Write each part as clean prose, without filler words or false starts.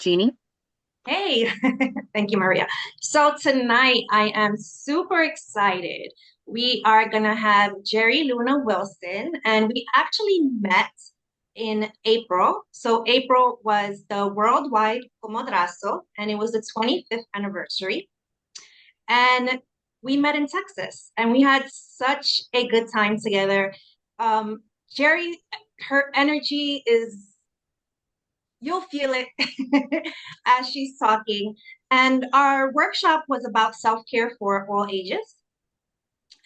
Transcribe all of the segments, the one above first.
Jeannie. Hey, thank you, Maria. So tonight I am super excited. We are gonna have Jerry Luna Wilson, and we actually met in April. So April was the Worldwide Comadrazo, and it was the 25th anniversary. And we met in Texas, and we had such a good time together. Um, Jerry, her energy is you'll feel it as she's talking. And our workshop was about self-care for all ages.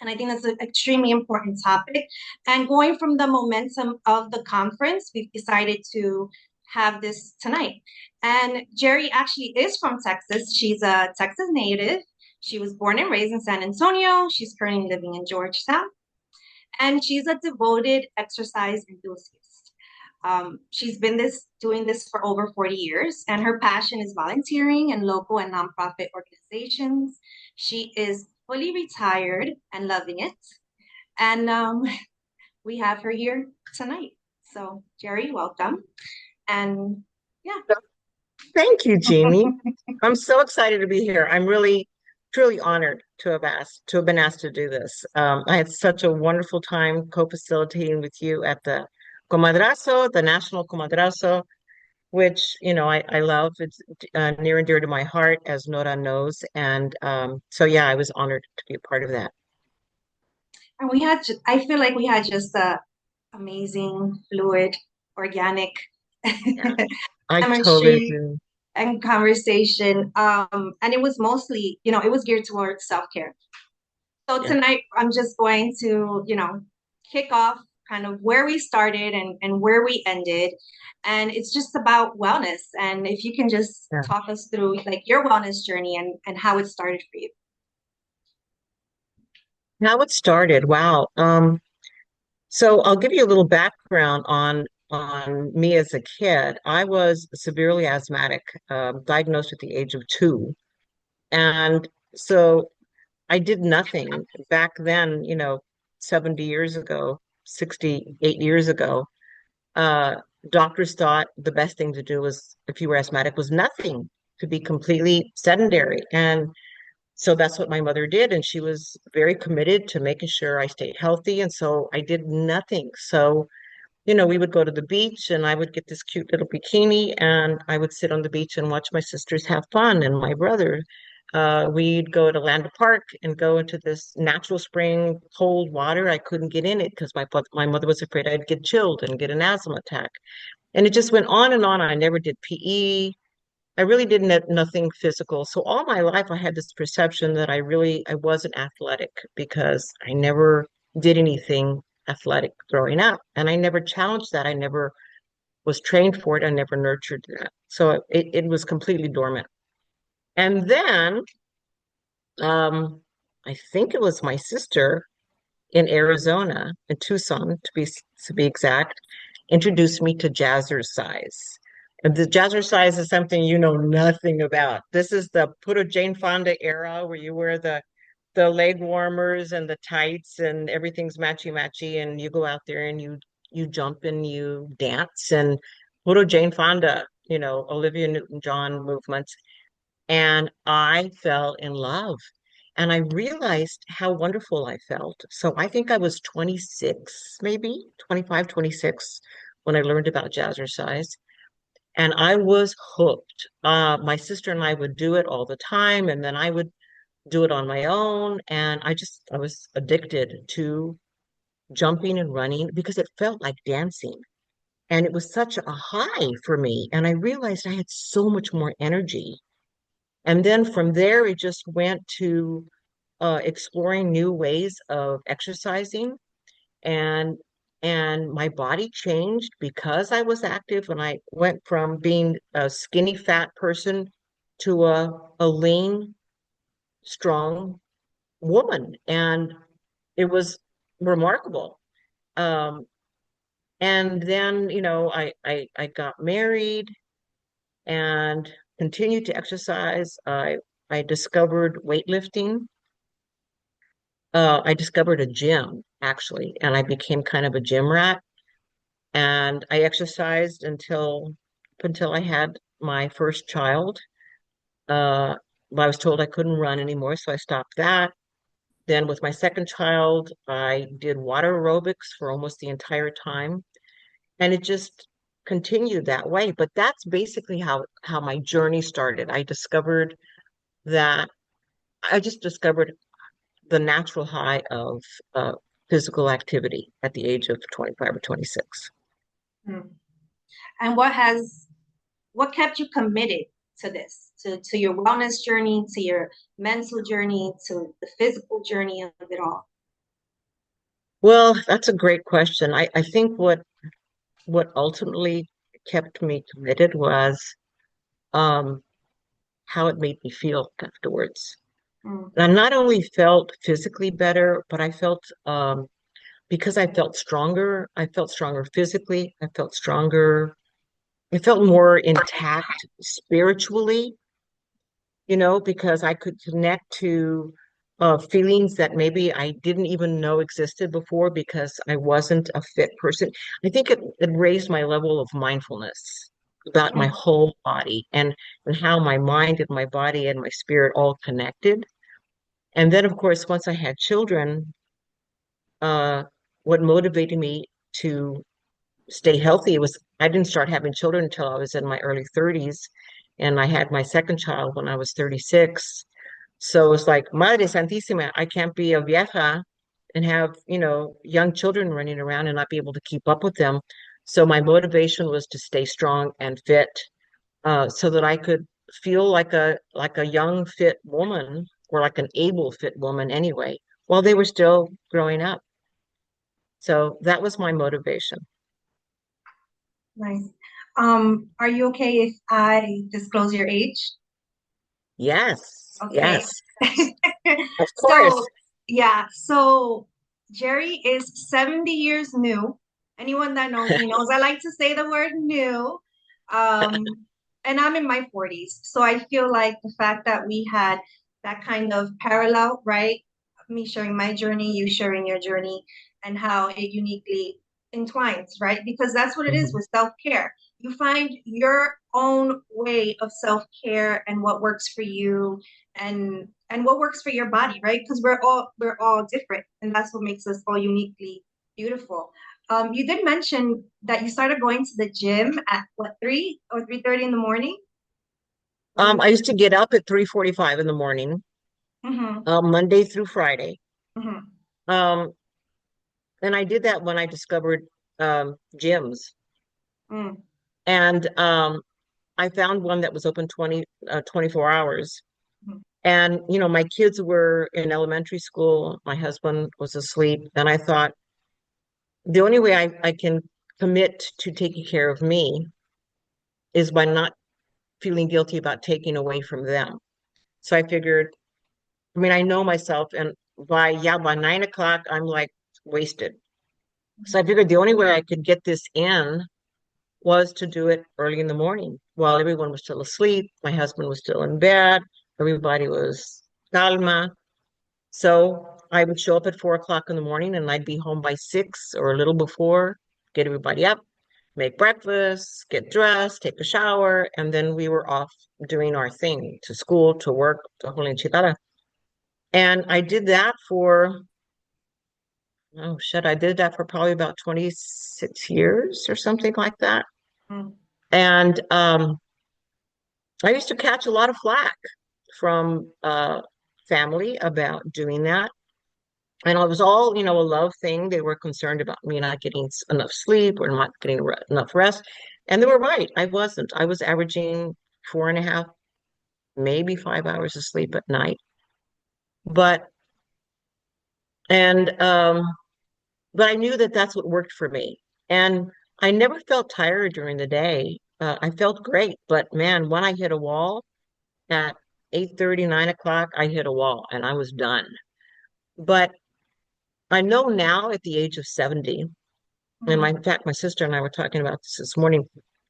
And I think that's an extremely important topic. And going from the momentum of the conference, we've decided to have this tonight. And Jerry actually is from Texas. She's a Texas native. She was born and raised in San Antonio. She's currently living in Georgetown. And she's a devoted exercise enthusiast. She's been doing this for over 40 years, and her passion is volunteering in local and nonprofit organizations. She is fully retired and loving it. And we have her here tonight. So, Jerry, welcome. And yeah. Thank you, Jeannie. I'm so excited to be here. I'm really, truly honored to have been asked to do this. I had such a wonderful time co-facilitating with you at the Comadrazo, the National Comadrazo, which, I love. It's near and dear to my heart, as Nora knows. And so, yeah, I was honored to be a part of that. And I feel like we had just a amazing, fluid, organic Yeah, I totally chemistry agree. and conversation. And it was mostly, it was geared towards self-care. So Yeah. tonight I'm just going to, kick off kind of where we started and where we ended. And it's just about wellness. And if you can just Yeah. talk us through like your wellness journey and how it started for you. How it started. Wow. So I'll give you a little background on me as a kid. I was severely asthmatic, diagnosed at the age of 2, and so I did nothing back then. 70 years ago, 68 years ago. Uh, Doctors thought the best thing to do was, if you were asthmatic, was nothing, to be completely sedentary, and so that's what my mother did, and she was very committed to making sure I stayed healthy, and so I did nothing. So we would go to the beach and I would get this cute little bikini and I would sit on the beach and watch my sisters have fun and my brother. We'd go to Land Park and go into this natural spring, cold water. I couldn't get in it because my mother was afraid I'd get chilled and get an asthma attack. And it just went on and on. I never did PE. I really did nothing physical. So all my life I had this perception that I wasn't athletic because I never did anything athletic growing up. And I never challenged that. I never was trained for it. I never nurtured that. So it was completely dormant. And then um, I think it was my sister in Arizona, in Tucson, to be exact, introduced me to jazzercise. And the jazzercise is something you know nothing about. This is the Puro Jane Fonda era where you wear the leg warmers and the tights and everything's matchy matchy and you go out there and you jump and you dance and Puro Jane Fonda, Olivia Newton-John movements. And I fell in love. And I realized how wonderful I felt. So I think I was 26, maybe 25, 26 when I learned about jazzercise. And I was hooked. My sister and I would do it all the time. And then I would do it on my own. And I was addicted to jumping and running because it felt like dancing. And it was such a high for me. And I realized I had so much more energy. And then from there, it just went to exploring new ways of exercising and and my body changed because I was active and I went from being a skinny fat person to a lean, strong woman. And it was remarkable. Um, and then, I got married and continued to exercise. I discovered weightlifting. I discovered a gym actually, and I became kind of a gym rat. And I exercised until I had my first child. Uh, I was told I couldn't run anymore, so I stopped that. Then with my second child, I did water aerobics for almost the entire time, and it just continued that way. But that's basically how my journey started. That I just discovered the natural high of uh, physical activity at the age of 25 or 26. Mm. And what kept you committed to this, to your wellness journey, to your mental journey, to the physical journey of it all? Well, that's a great question. I think what ultimately kept me committed was um, how it made me feel afterwards. Mm, And I not only felt physically better, but I felt because I felt stronger physically, I felt more intact spiritually, because I could connect to feelings that maybe I didn't even know existed before because I wasn't a fit person. I think it raised my level of mindfulness about my mm, whole body and how my mind and my body and my spirit all connected. And then, of course, once I had children, uh, what motivated me to stay healthy was I didn't start having children until I was in my early 30s, and I had my second child when I was 36. So it's like, Madre Santísima, I can't be a vieja and have, young children running around and not be able to keep up with them. So my motivation was to stay strong and fit, so that I could feel like a young fit woman or like an able fit woman anyway, while they were still growing up. So that was my motivation. nice. Are you okay if I disclose your age? Yes, Okay. yes, of course. So, yeah, so Jerry is 70 years new. Anyone that knows me knows I like to say the word new. Um, and I'm in my 40s. So I feel like the fact that we had that kind of parallel, right? Me sharing my journey, you sharing your journey, and how it uniquely entwines, right? Because that's what it is Mhm. with self-care. You find your own way of self-care and what works for you and what works for your body, right? Because we're all different, and that's what makes us all uniquely beautiful. You did mention that you started going to the gym at what, 3 or 3:30 in the morning? I used to get up at 3:45 in the morning, Mm-hmm. Monday through Friday. Mm-hmm. Um, and I did that when I discovered gyms. Mm-hmm. And I found one that was open 24 hours. And, my kids were in elementary school. My husband was asleep. And I thought the only way I can commit to taking care of me is by not feeling guilty about taking away from them. So I figured, I mean, I know myself, and by 9 o'clock, I'm like wasted. So I figured the only way I could get this in was to do it early in the morning while everyone was still asleep. My husband was still in bed. Everybody was calma. So I would show up at 4 o'clock in the morning and I'd be home by 6 or a little before, get everybody up, make breakfast, get dressed, take a shower, and then we were off doing our thing to school, to work, to whole enchilada. And I did that for, oh shit, I did that for probably about 26 years or something like that. Mm-hmm. And I used to catch a lot of flack from family about doing that. And it was all, a love thing. They were concerned about me not getting enough sleep or not getting enough rest. And they were right. I wasn't. I was averaging 4.5, maybe 5 hours of sleep at night. But, and, but I knew that that's what worked for me. And I never felt tired during the day. I felt great. But man, when I hit a wall at 8:30, 9 o'clock, I hit a wall and I was done. But I know now at the age of 70, and in fact, my sister and I were talking about this morning,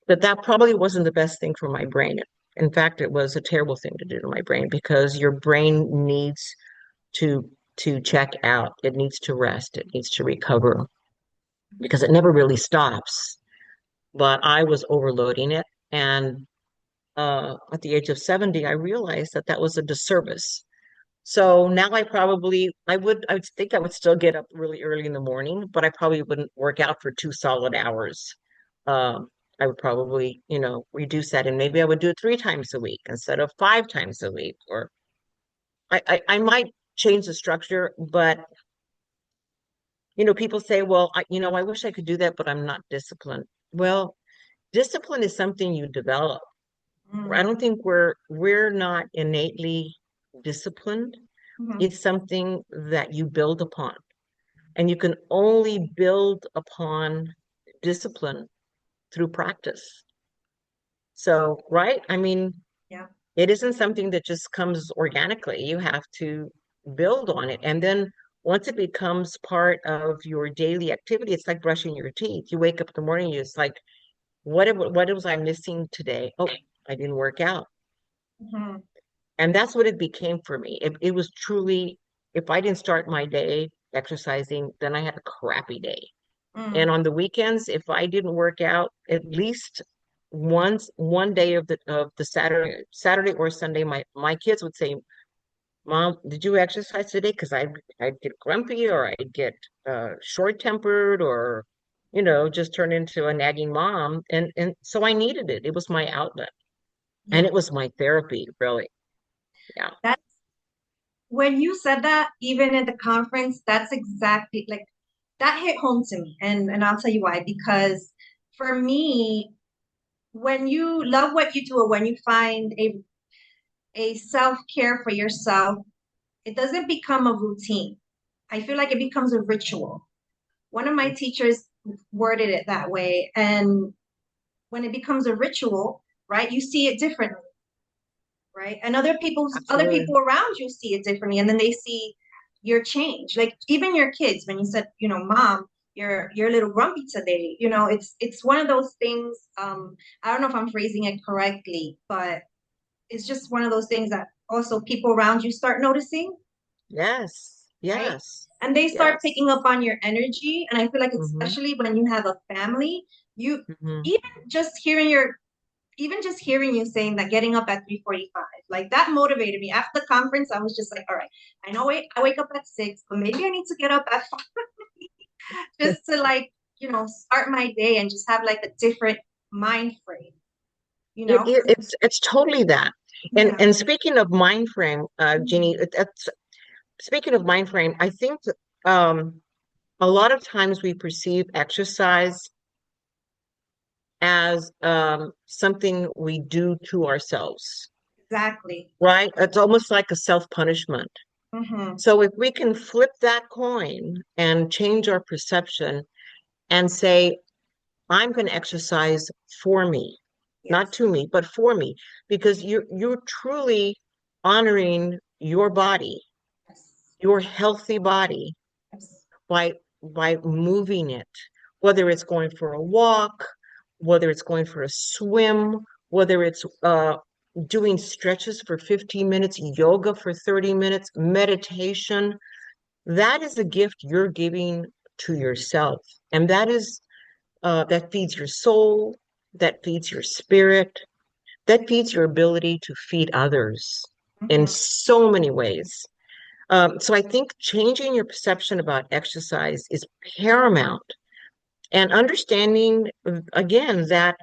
that probably wasn't the best thing for my brain. In fact, it was a terrible thing to do to my brain because your brain needs to to check out. It needs to rest. It needs to recover because it never really stops. But I was overloading it, and at the age of 70, I realized that that was a disservice. So now I would think I would still get up really early in the morning, but I probably wouldn't work out for 2 solid hours. Um, I would probably, reduce that, and maybe I would do it 3 times a week instead of 5 times a week. Or I might change the structure, but people say, well, I wish I could do that, but I'm not disciplined. Well, discipline is something you develop. I Mm, don't think we're not innately disciplined. mhm. It's something that you build upon. And you can only build upon discipline through practice. So, right? I mean, Yeah. it isn't something that just comes organically. You have to build on it. And then once it becomes part of your daily activity, it's like brushing your teeth. You wake up in the morning, you're just like, what was I missing today? Oh, I didn't work out. Mhm. And that's what it became for me. It was truly, if I didn't start my day exercising, then I had a crappy day. And Mm, on the weekends, if I didn't work out at least one day of the Saturday or Sunday, my kids would say, "Mom, did you exercise today?" Because I'd get grumpy, or I'd get short-tempered, or just turn into a nagging mom. And so I needed it. It was my outlet, and yeah. it was my therapy, really. Yeah, That's when you said that, even at the conference, that's exactly like that hit home to me. And I'll tell you why. Because for me, when you love what you do or when you find a self-care for yourself, it doesn't become a routine. I feel like it becomes a ritual. One of my teachers worded it that way. And when it becomes a ritual, right, you see it differently, right? And other absolutely. people around you see it differently, and then they see your change. Like even your kids, when you said, Mom, you're a little grumpy today. It's one of those things. I don't know if I'm phrasing it correctly, but it's just one of those things that also people around you start noticing, Yes, right? yes, And they start yes. picking up on your energy. And I feel like Hmm. especially when you have a family, you Hmm. even just hearing your even just hearing you saying that getting up at 3:45, like that motivated me. After the conference, I was just like, all right, I know I wake up at 6, but maybe I need to get up at 5 just to like, start my day and just have like a different mind frame, you know? It's totally that. And Yeah, and speaking of mind frame, Jeannie, mhm, speaking of mind frame, I think that, a lot of times we perceive exercise as something we do to ourselves, exactly. right? It's almost like a self-punishment. Hmm. So if we can flip that coin and change our perception and say, I'm going to exercise for me, not Yes, to me, but for me, because you're truly honoring your body, yes, your healthy body, yes. by moving it, whether it's going for a walk, whether it's going for a swim, whether it's doing stretches for 15 minutes, yoga for 30 minutes, meditation. That is a gift you're giving to yourself. And that feeds your soul, that feeds your spirit, that feeds your ability to feed others in Hmm. so many ways. So I think changing your perception about exercise is paramount, and understanding, again, that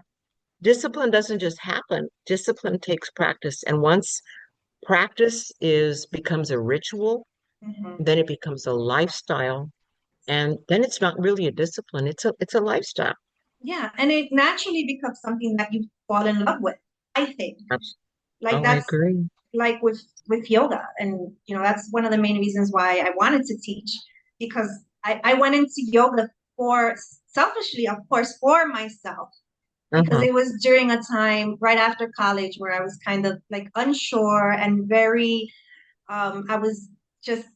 discipline doesn't just happen. Discipline takes practice. And once practice is becomes a ritual, Hmm. then it becomes a lifestyle. And then it's not really a discipline, it's a lifestyle. Yeah, and it naturally becomes something that you fall in love with, I think. Abs- Like Oh, I that's agree. like with yoga, and that's one of the main reasons why I wanted to teach, because I went into yoga for selfishly, of course, for myself, because Uh-huh. it was during a time right after college where I was kind of like unsure and very I was just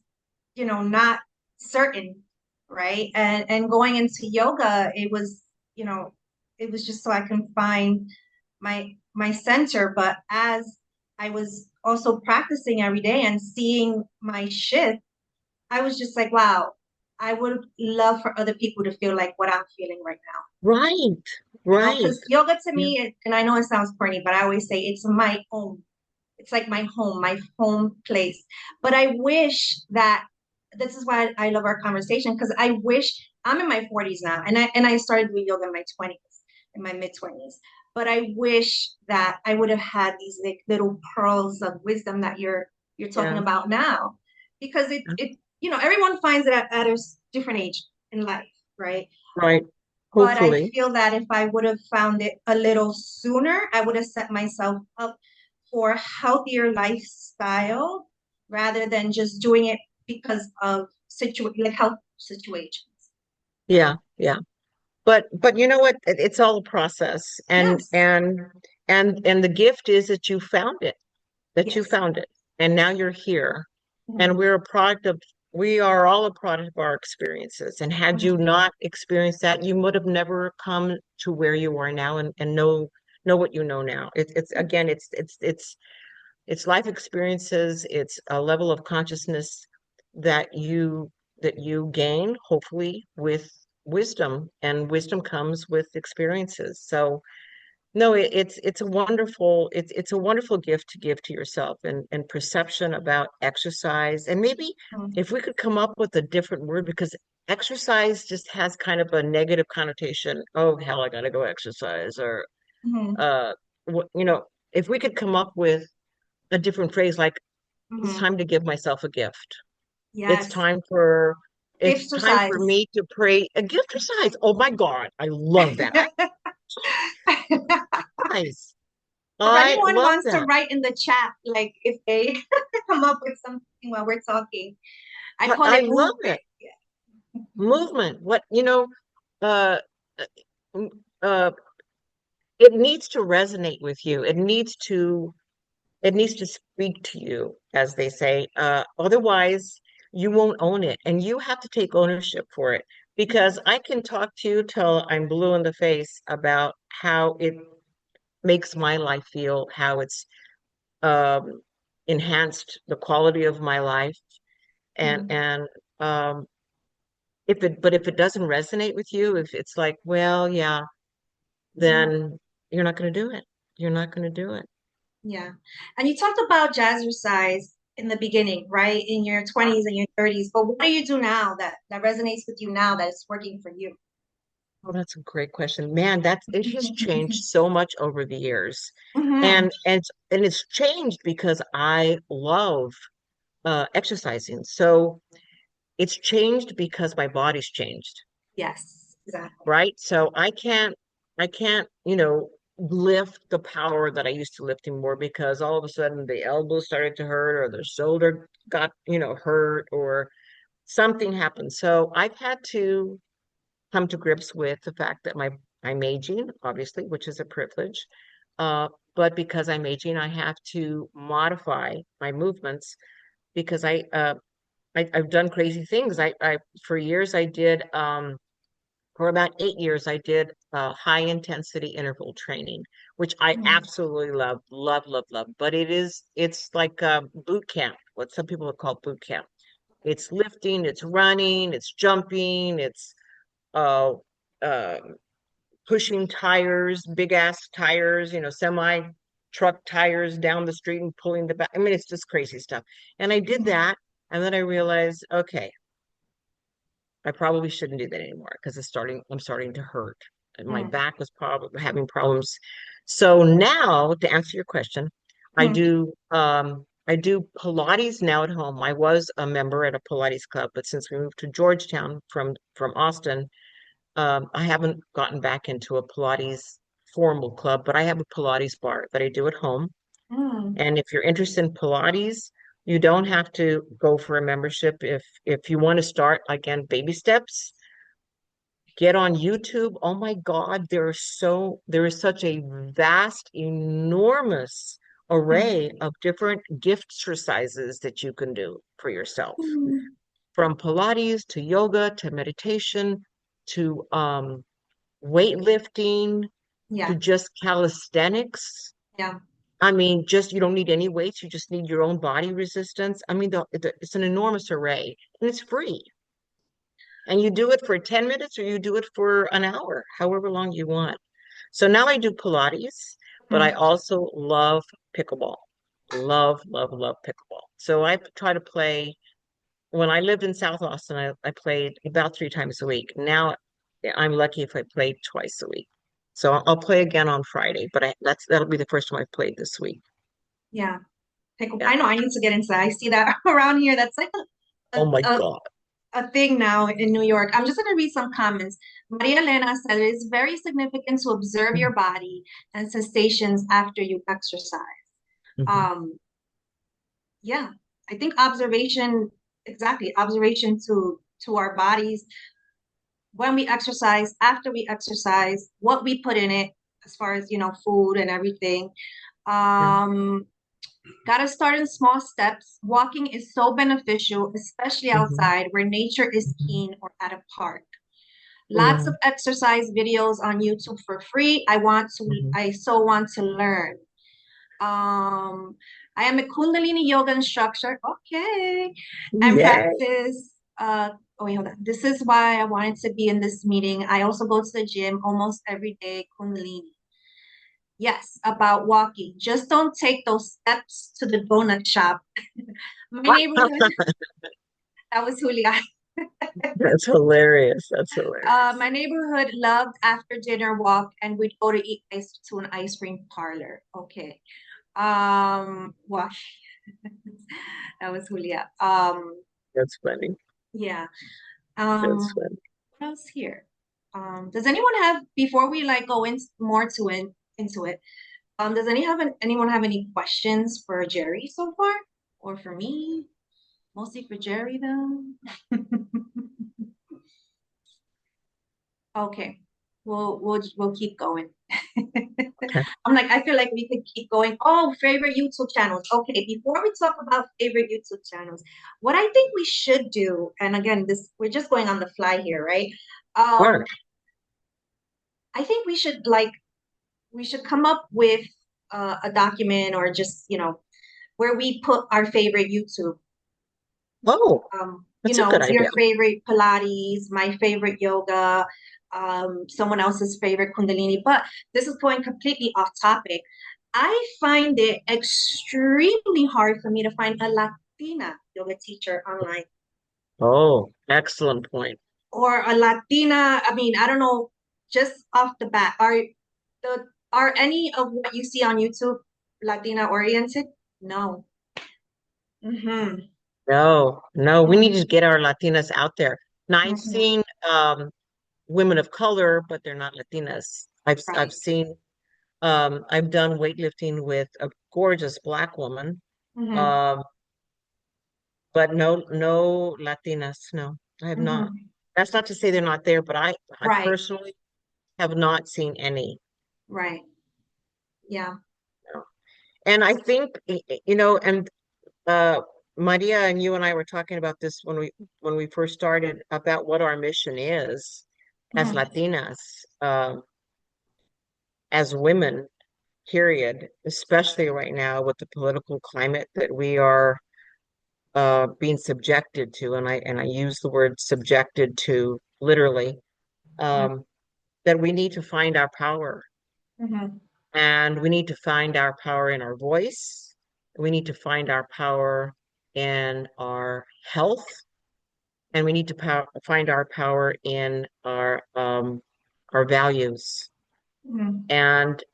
not certain, right? And going into yoga, you know it was just so I can find my center. But as I was also practicing every day and seeing my shift, I was just like, wow, I would love for other people to feel like what I'm feeling right now. Right, Right. because yoga to Yeah. me, and I know it sounds corny, but I always say it's my home. It's like my home place. But I wish that this is why I love our conversation because I wish I'm in my 40s now, and I started doing yoga in my 20s, in my mid 20s. But I wish that I would have had these like little pearls of wisdom that you're talking Yeah. about now, because everyone finds it at a different age in life, right? Right. But I Hopefully. feel that if I would have found it a little sooner, I would have set myself up for a healthier lifestyle rather than just doing it because of health situations. Yeah. Yeah. But you know what? It's all a process. Yes. And the gift is that you found it, that you Yes. found it. And now you're here. And Mhm. we are all a product of our experiences. And had you Mhm. not experienced that, you would have never come to where you are now and know what you know now. It's again, it's life experiences, it's a level of consciousness that you gain, hopefully, with wisdom, and wisdom comes with experiences. So no, it's a wonderful gift to give to yourself, and perception about exercise. And maybe Mhm. if we could come up with a different word, because exercise just has kind of a negative connotation. Oh, hell, I gotta go exercise, or Mhm. uh if we could come up with a different phrase, like it's Mhm. time to give myself a gift. It's Yes. time for it's time for Exercise. me to pray a gift exercise. Oh my God, I love that. Nice. If I anyone love wants to that. write in the chat, like if they come up with something while we're talking, I call I it love movement. it. Movement. What, uh, uh, uh, it needs to resonate with you. It needs to speak to you, as they say. Otherwise, you won't own it, and you have to take ownership for it. Because I can talk to you till I'm blue in the face about how it makes my life feel, how it's um, enhanced the quality of my life, and Mhm. and um, if it doesn't resonate with you, if it's like, well, yeah, Mhm. then you're not going to do it. You're not going to do it. Yeah. And you talked about jazzercise in the beginning, right? In your 20s and your 30s. But what do you do now that resonates with you now that is working for you? Oh, that's a great question. Man, it has changed so much over the years. Hmm. And it's changed because I love exercising. So it's changed because my body's changed, Yes, exactly. right? So I can't lift the power that I used to lift anymore, because all of a sudden the elbow started to hurt, or the shoulder got hurt, or something happened. So I've had to come to grips with the fact that I'm aging, obviously, which is a privilege. Uh, but because I'm aging, I have to modify my movements, because I've done crazy things. For years I did for about 8 years I did high intensity interval training, which I Mhm. absolutely love, love, love, love. But it's like boot camp, what some people would call boot camp. It's lifting, it's running, it's jumping, it's uh, uh, pushing tires, big ass tires, semi truck tires down the street and pulling the back. I mean, it's just crazy stuff. And I did Mhm. that. And then I realized, okay, I probably shouldn't do that anymore, because I'm starting to hurt. And my Mhm. back was probably having problems. So now, to answer your question, Mhm. I do Pilates now at home. I was a member at a Pilates club, but since we moved to Georgetown from Austin, I haven't gotten back into a Pilates formal club, but I have a Pilates bar that I do at home. Mhm. And if you're interested in Pilates, you don't have to go for a membership. If you want to start, again, baby steps, get on YouTube. Oh my God, there is such a vast, enormous array of different gift exercises that you can do for yourself. Mhm. From Pilates to yoga to meditation to weightlifting to Yeah. just calisthenics. Yeah. I mean, just you don't need any weights, you just need your own body resistance. I mean, it's an enormous array, and it's free. And you do it for 10 minutes, or you do it for an hour, however long you want. So now I do Pilates, but I Mhm. also love pickleball. Love, love, love pickleball. So I try to play. When I lived in South Austin, I played about 3 times a week. Now I'm lucky if I play twice a week. So I'll play again on Friday, but that'll be the first time I've played this week. Yeah. Yeah. I know I need to get into that. I see that around here. That's like a, Oh my a, God. a thing now in New York. I'm just going to read some comments. Maria Elena said it is very significant to observe your body and sensations after you exercise. Mhm. Um, yeah, I think observation, exactly, observation to our bodies when we exercise, after we exercise, what we put in it as far as, food and everything. Yeah. Um, Gotta start in small steps. Walking is so beneficial, especially Mhm. outside where nature is Mhm. keen or at a park. Lots Yeah. of exercise videos on YouTube for free. Mhm. I so want to learn. Um, I am a Kundalini yoga instructor. Okay. And Yay. practice. Oh, wait, hold on. This is why I wanted to be in this meeting. I also go to the gym almost every day, Kundalini. Yes, about walking. Just don't take those steps to the donut shop. My neighborhood, that was Julia. That's hilarious. That's hilarious. My neighborhood loved after dinner walk, and we'd go to eat ice to an ice cream parlor. Okay. Well, that was Julia. That's funny. Yeah. That's Um, funny. what else here? Does anyone have before we like go in more to it into it? Does anyone have any questions for Jerry so far, or for me? Mostly for Jerry though. Okay, we'll keep going. Okay. I'm like, I feel like we could keep going. Oh, favorite YouTube channels. Okay, before we talk about favorite YouTube channels, what I think we should do, and again, this we're just going on the fly here, right? Sure. I think we should come up with a document or just where we put our favorite YouTube. Oh, that's a good Your idea. favorite Pilates, my favorite yoga, someone else's favorite Kundalini. But this is going completely off topic. I find it extremely hard for me to find a Latina yoga teacher online Oh, excellent point. or a Latina. I mean, I don't know, just off the bat, the are any of what you see on YouTube Latina oriented? No. Mm-hmm. No, no, we need Mm-hmm. to get our Latinas out there. Now I've Mm-hmm. seen women of color, but they're not Latinas. I've Right. seen I've done weightlifting with a gorgeous black woman. Mm-hmm. Um, but no Latinas. No, I have not. Mm-hmm. That's not to say they're not there, but I Right. personally have not seen any. Right. Yeah. No. And I think and uh Maria and you and I were talking about this when we first started about what our mission is as Mhm, Latinas, as women, period, especially right now with the political climate that we are being subjected to, and I use the word subjected to literally, mhm, um, that we need to find our power. mhm, And we need to find our power in our voice. We need to find our power in our health, and we need to find our power in our values. mhm, And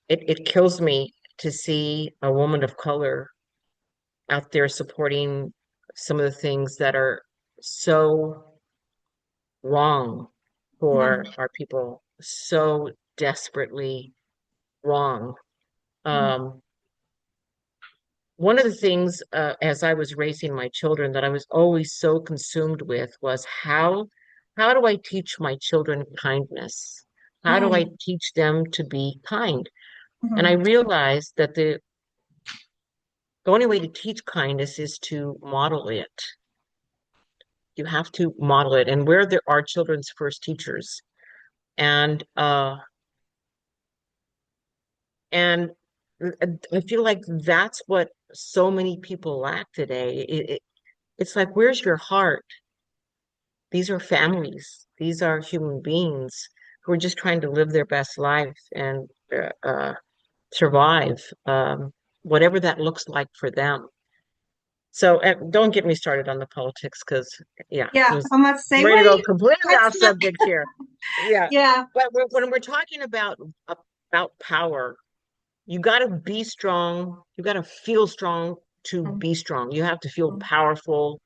it kills me to see a woman of color out there supporting some of the things that are so wrong mhm, for our people, so desperately wrong. mhm, Um, One of the things as I was raising my children that I was always so consumed with was how do I teach my children kindness? How do I mhm, teach them to be kind? And I mhm, realized that the only way to teach kindness is to model it. You have to model it, and we're our children's first teachers. And and I feel like that's what so many people lack today. It's like, where's your heart? These are families. These are human beings. who are just trying to live their best life and survive, whatever that looks like for them. So don't get me started on the politics because, yeah, Yeah, was I'm about to say, ready to go wait, completely let's off not. subject here. Yeah, Yeah. but when we're talking about power, you got to be strong. You got to feel strong to Mm, be strong. You have to feel mm, powerful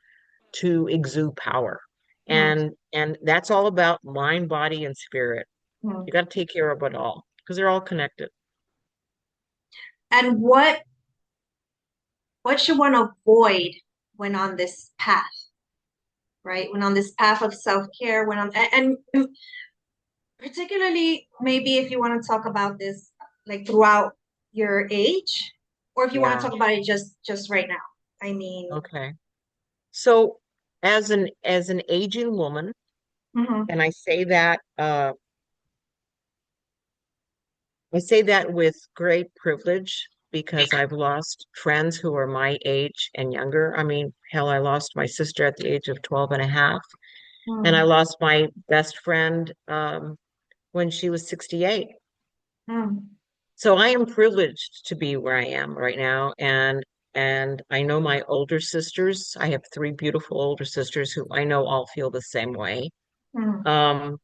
to exude power, mm, and that's all about mind, body, and spirit. mm. You got to take care of it all because they're all connected. And what should one avoid when on this path, right? When on this path of self-care, when on and particularly maybe if you want to talk about this like throughout your age, or if you want to Yeah. talk about it just right now. I mean, Okay. So as an aging woman, mhm, and I say that with great privilege because I've lost friends who are my age and younger. I mean, hell, I lost my sister at the age of 12 and a half, and I mm, lost my best friend when she was 68. mm, So I am privileged to be where I am right now, and I know my older sisters. I have three beautiful older sisters who I know all feel the same way. mm, Um,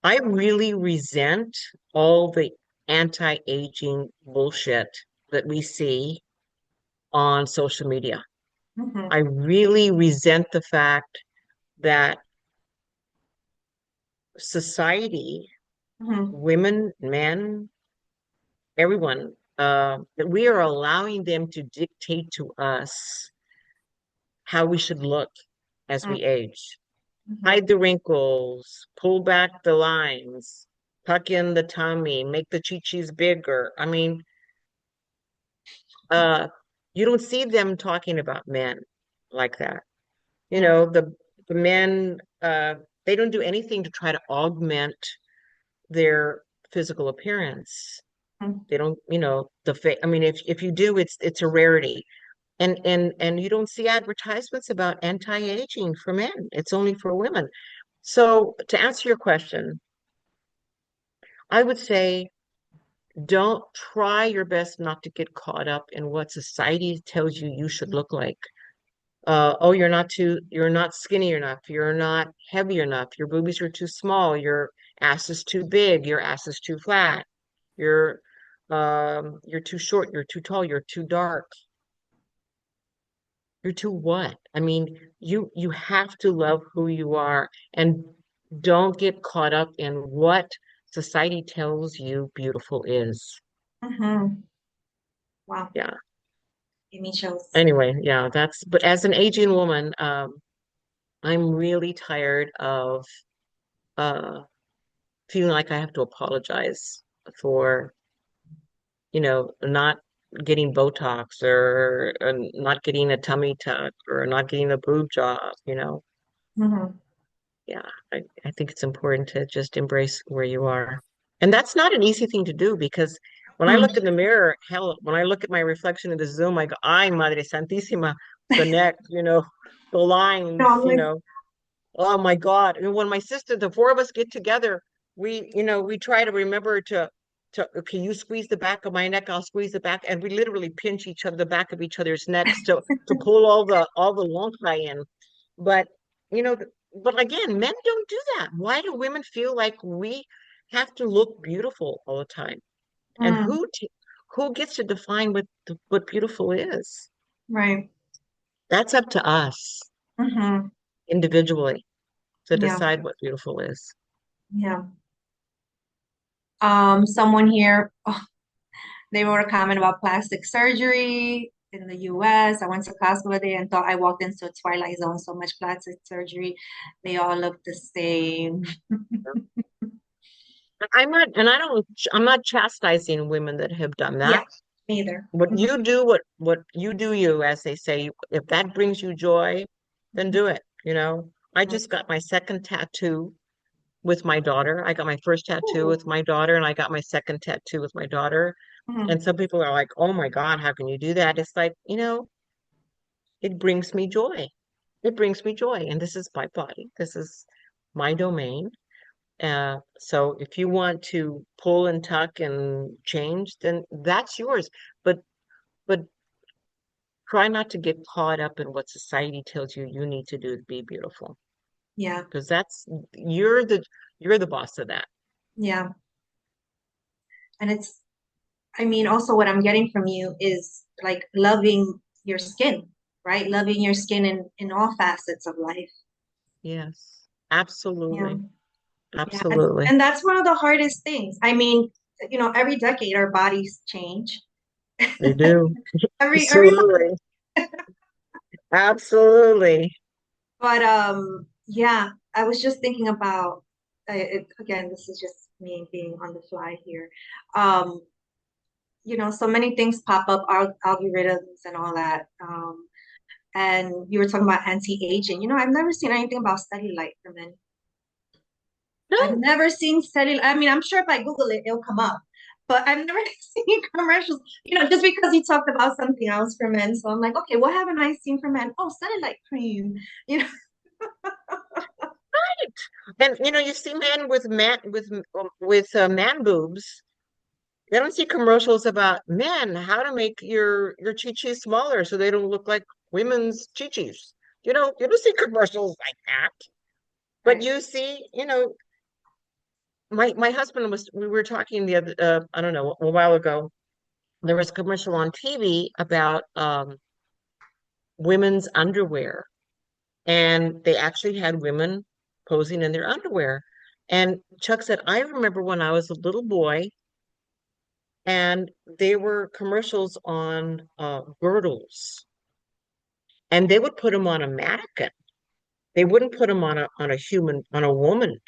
I really resent all the anti-aging bullshit that we see on social media. I mhm, really resent the fact that society, mhm, women, men, everyone, that we are allowing them to dictate to us how we should look as mm, we age. mhm, Hide the wrinkles, pull back the lines, tuck in the tummy, make the chi-chis bigger. I mean, uh, you don't see them talking about men like that. You mm, know, the men, they don't do anything to try to augment their physical appearance. mm, They don't, I mean, if you do, it's a rarity. And you don't see advertisements about anti-aging for men. It's only for women. So to answer your question, I would say don't try your best not to get caught up in what society tells you you should look like. Oh, you're not skinny enough, you're not heavy enough, your boobies are too small, your ass is too big, your ass is too flat, you're you're too short, you're too tall, you're too dark. You're too what? I mean, you have to love who you are and don't get caught up in what society tells you beautiful is. mhm. Wow, Yeah. give me chills. Anyway, yeah, but as an aging woman, I'm really tired of uh feeling like I have to apologize for, not getting Botox or not getting a tummy tuck or not getting a boob job. Mhm, Yeah, I think it's important to just embrace where you are. And that's not an easy thing to do because when I look mm. in the mirror, hell, when I look at my reflection in the Zoom, I go, ay, Madre Santísima, the neck, the No, lines, I'm like, oh my God. And when my sister, the four of us get together, we try to remember okay, you squeeze the back of my neck, I'll squeeze the back, and we literally pinch the back of each other's necks to pull all the lonchi in. But you know, but again, men don't do that. Why do women feel like we have to look beautiful all the time? And mm, who gets to define what beautiful is? right. That's up to us Mhm, individually to yeah, decide what beautiful is. yeah. Someone here, oh, they wrote a comment about plastic surgery in the US. I went to class the other day and thought I walked into a twilight zone. So much plastic surgery. They all look the same. I'm not chastising women that have done Yeah, that. neither. What Mhm, you do, what you do you, as they say, if that brings you joy, then do it. I mhm. just got my second tattoo with my daughter. I got my first tattoo Ooh, with my daughter, and I got my second tattoo with my daughter. And mhm, some people are like, "Oh my God, how can you do that?" It's like, it brings me joy. It brings me joy, and this is my body. This is my domain, So if you want to pull and tuck and change, then that's yours. But try not to get caught up in what society tells you you need to do to be beautiful, Yeah. because that's you're the boss of that. Yeah. And it's, I mean, also what I'm getting from you is like loving your skin, right? Loving your skin in all facets of life. Yes, Yeah. absolutely, Yeah. absolutely. And that's one of the hardest things. I mean, every decade our bodies change. They do. Every month. Absolutely. Absolutely. But yeah, I was just thinking about again, this is just me being on the fly here. Um, so many things pop up, algorithms and all that. And you were talking about anti-aging. I've never seen anything about cellulite for men. I've No, never seen cellulite. I mean, I'm sure if I Google it, it'll come up. But I've never seen commercials, just because you talked about something else for men. So I'm like, okay, what haven't I seen for men? Oh, cellulite cream. You know, and you see men with man boobs. They don't see commercials about men, how to make your chi-chi smaller so they don't look like women's chi-chis. You don't see commercials like that. But right. you see, my husband we were talking the other I don't know, a while ago. There was a commercial on TV about women's underwear, and they actually had women posing in their underwear. And Chuck said, I remember when I was a little boy, and they were commercials on girdles, and they would put them on a mannequin. They wouldn't put them on a woman,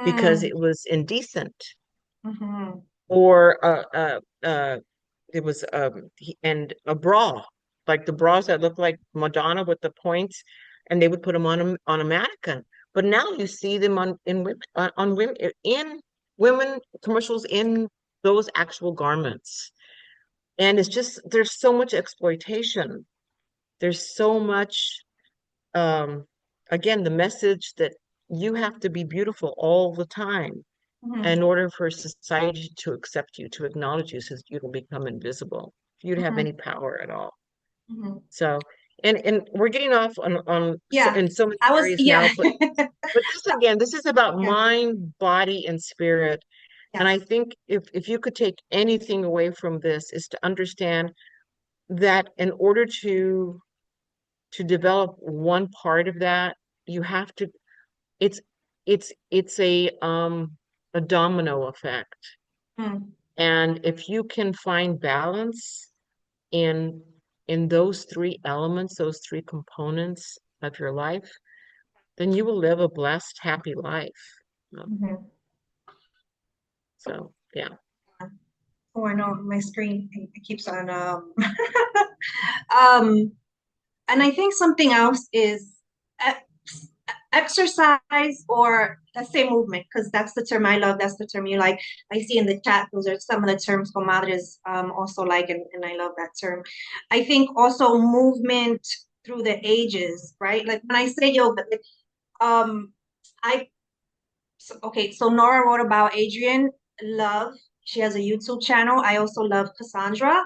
because Mm, it was indecent. hmm Or it was and a bra, like the bras that look like Madonna with the points, and they would put them on a mannequin. But now you see them on women, in women commercials, in those actual garments. And it's just, there's so much exploitation. There's so much, um, again, the message that you have to be beautiful all the time hmm in order for society to accept you, to acknowledge you, so that you can become invisible, for you to have hmm any power at all. hmm So, and we're getting off on Yeah, in so many I was, areas yeah. now, but this is about Yeah, mind, body, and spirit. And yeah. I think if you could take anything away from this, is to understand that in order to develop one part of that, you have to, it's it's a domino effect. Mm, And if you can find balance in those three elements, those three components of your life, then you will live a blessed, happy life. hmm So yeah. Oh, I know my screen it keeps on um and I think something else is exercise, or let's say movement, because that's the term I love. That's the term you like. I see in the chat, those are some of the terms Comadres also like, and I love that term. I think also movement through the ages, right? Like when I say yoga, like, um, I okay, so Nora wrote about Adrienne Love. She has a YouTube channel. I also love Cassandra.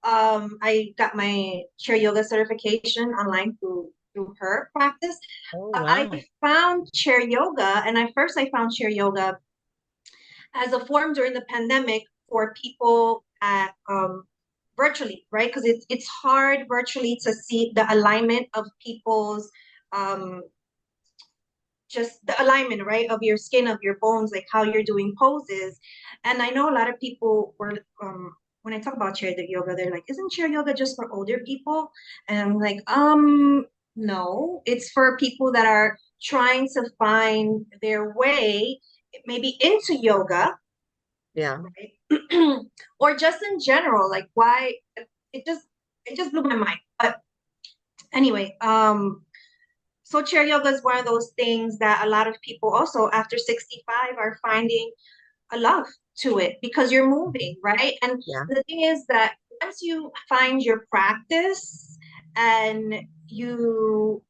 I got my chair yoga certification online through her practice. Oh I wow. found chair yoga, and at first I found chair yoga as a form during the pandemic for people at virtually, right? Because it's hard virtually to see the alignment of people's um, just the alignment, right, of your skin, of your bones, like how you're doing poses. And I know a lot of people were, when I talk about chair yoga, they're like, isn't chair yoga just for older people? And I'm like, no, it's for people that are trying to find their way, maybe into yoga, Yeah. right? Or just in general, like why it just it just blew my mind. But anyway, so chair yoga is one of those things that a lot of people also after 65 are finding a love to it because you're moving, right? And Yeah. the thing is that once you find your practice and you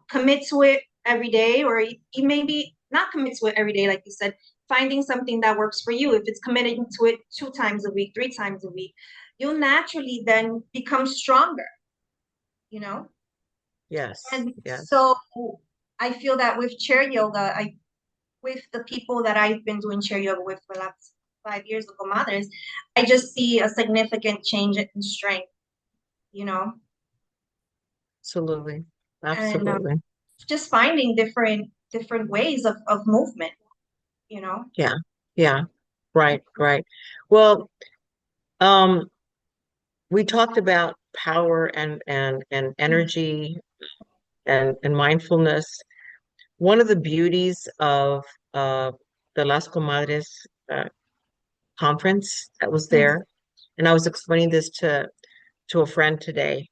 commit to it every day, or you maybe not commit to it every day, like you said, finding something that works for you. If it's committing to it 2 times a week, 3 times a week, you'll naturally then become stronger, you know? Yes, And yes. so I feel that with chair yoga, I with the people that I've been doing chair yoga with for the last 5 years of Comadres, I just see a significant change in strength, you know, Absolutely. and Absolutely. just finding different ways of movement, you know. Yeah. Yeah. Right, right. Well, um, we talked about power and energy and mindfulness. One of the beauties of uh, the Las Comadres uh, conference that was Mm, there, and I was explaining this to a friend today,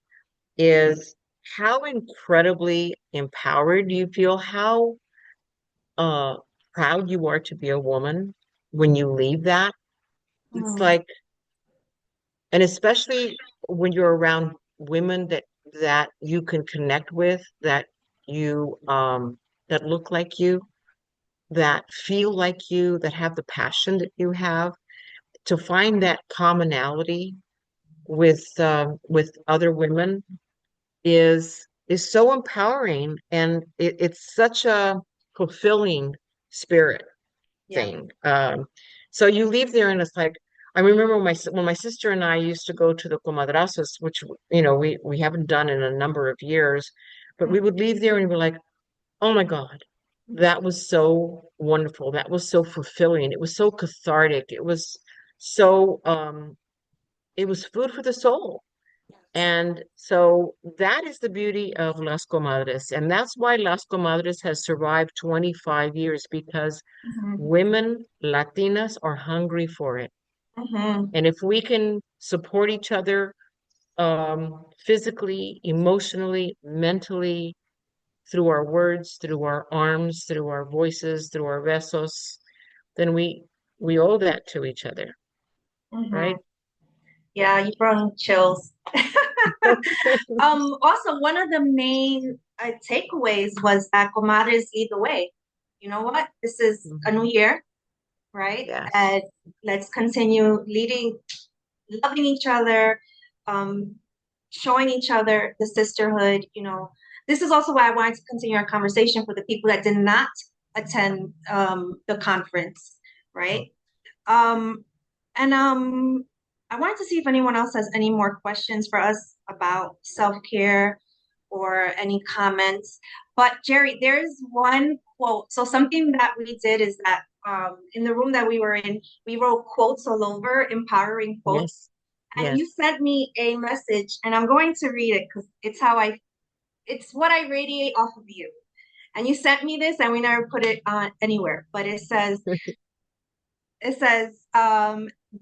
is how incredibly empowered you feel, how uh, proud you are to be a woman when you leave that. It's mm, like, and especially when you're around women that you can connect with, you that look like you, that feel like you, that have the passion that you have, to find that commonality with other women is so empowering, and it's such a fulfilling spirit yeah. thing. So you leave there and it's like, I remember when my sister and I used to go to the comadrazos, which we haven't done in a number of years, but we Mm, would leave there and we're like, oh my God, that was so wonderful. That was so fulfilling. It was so cathartic. So it was food for the soul. And so that is the beauty of Las Comadres. And that's why Las Comadres has survived 25 years, because mhm, women, Latinas, are hungry for it. mhm, And if we can support each other physically, emotionally, mentally, through our words, through our arms, through our voices, through our besos, then we owe that to each other, mhm. right? Yeah, you brought chills. Also, one of the main takeaways was that comadres lead the way. You know what? This is a new Mhm. year, right? Yes. And let's continue leading, loving each other, um, showing each other the sisterhood. This is also why I wanted to continue our conversation for the people that did not attend the conference, right? Um, and I wanted to see if anyone else has any more questions for us about self-care or any comments. But Jerry, there's one quote. So something that we did is that in the room that we were in, we wrote quotes all over, empowering quotes. Yes. And you Yes. sent me a message, and I'm going to read it because it's what I radiate off of you. And you sent me this, and we never put it on anywhere, but it says,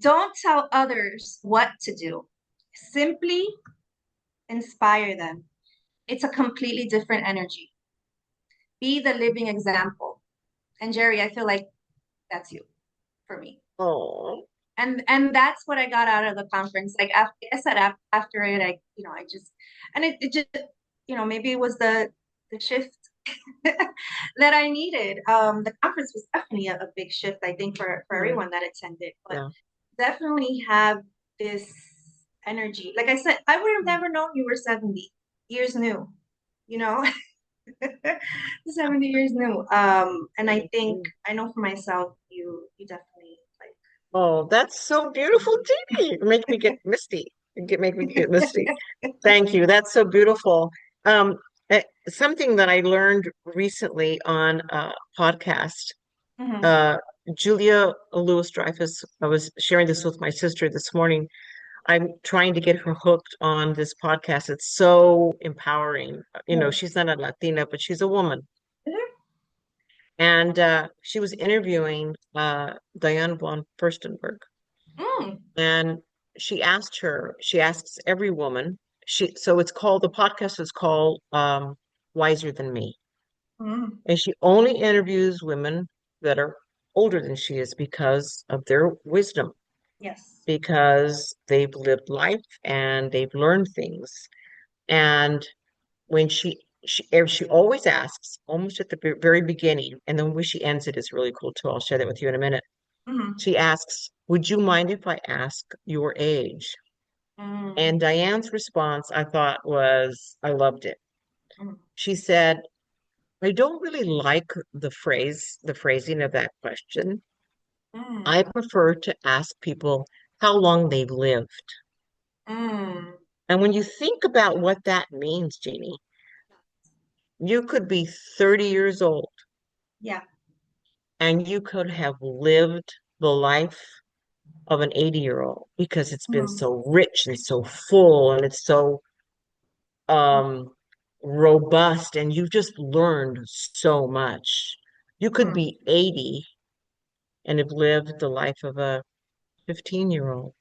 don't tell others what to do. Simply inspire them. It's a completely different energy. Be the living example. And Jerry, I feel like that's you for me. Oh, And that's what I got out of the conference. Like after I said after it, I just and it just maybe it was the shift that I needed. The conference was definitely a big shift, I think, for yeah. everyone that attended, but Yeah. definitely have this energy. Like I said, I would have never known you were 70 years new, you know, 70 years new. And I think Mhm. I know for myself, you definitely Oh, that's so beautiful, Jeannie. Make me get misty. Make me get misty. like. Thank you. That's so beautiful. Um, Something that I learned recently on a podcast, Mhm. uh, Julia Louis-Dreyfus, I was sharing this with my sister this morning. I'm trying to get her hooked on this podcast. It's so empowering. She's not a Latina, but she's a woman. And she was interviewing Diane von Furstenberg. Mm, And she asks every woman, so the podcast is called Wiser Than Me. mm, And she only interviews women that are older than she is because of their wisdom, yes. because they've lived life and they've learned things. And when she she always asks, almost at the very beginning, and the way she ends it is really cool too. I'll share that with you in a minute. Mm-hmm. She asks, "Would you mind if I ask your age?" Mm-hmm. And Diane's response, I thought was, I loved it. Mm-hmm. She said, "I don't really like the phrasing of that question. I Mm-hmm. prefer to ask people how long they've lived." Mm-hmm. And when you think about what that means, Jeannie, you could be 30 years old Yeah. and you could have lived the life of an 80-year-old because it's been Mm-hmm. so rich and so full and it's so um robust and you've just learned so much. You could Mm-hmm. be 80 and have lived the life of a 15-year-old.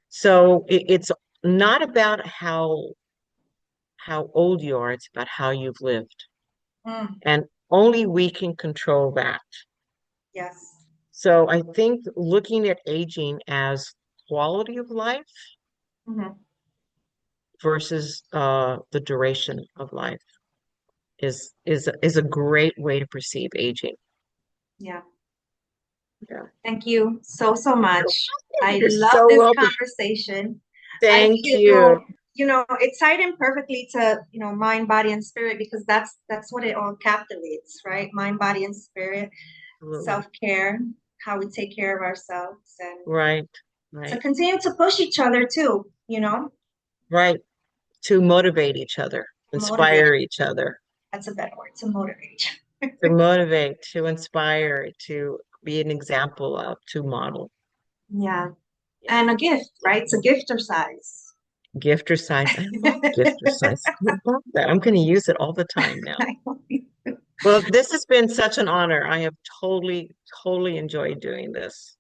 So it's not about how old you are, it's about how you've lived. Mm-hmm. And only we can control that. Yes. So I think looking at aging as quality of life Mm-hmm. versus the duration of life is a great way to perceive aging. Yeah. Yeah. Thank you so, so much. I You're love so this welcome. conversation. I Thank you. feel, it tied in perfectly to, mind, body, and spirit because that's what it all captivates, right? Mind, body, and spirit, Absolutely. self-care, how we take care of ourselves, and Right. to Right. continue to push each other too, Right. To motivate each other, motivate. inspire each other, That's a better word, to motivate. to motivate, to inspire, to be an example of, to model. Yeah. Yeah. And a gift, right? It's a gifter size. Gifter size. I love gifter size. I love that. I'm going to use it all the time now. Well, this has been such an honor. I have totally enjoyed doing this.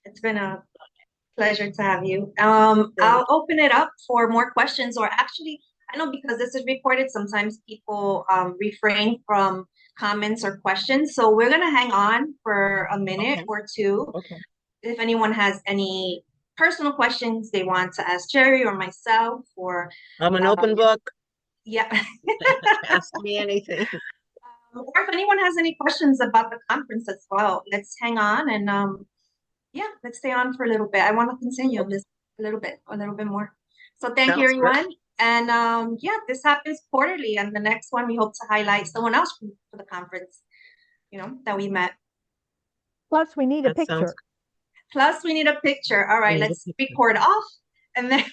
It's been a pleasure to have you. Thank I'll open it up for more questions, or actually, I know because this is recorded, sometimes people refrain from comments or questions. So we're gonna hang on for a minute Okay. or two. Okay. If anyone has any personal questions they want to ask Jerry or myself, or I'm an um, open book. yeah, Ask me anything. or if anyone has any questions about the conference as well, let's hang on and yeah, let's stay on for a little bit. I want to continue Okay. this a little bit more. So thank you, Sounds great. everyone. And yeah, this happens quarterly. And the next one, we hope to highlight someone else for the conference, that we met. Plus, we need a That sounds picture. Plus, we need a picture. All we right, need a let's picture. record off and then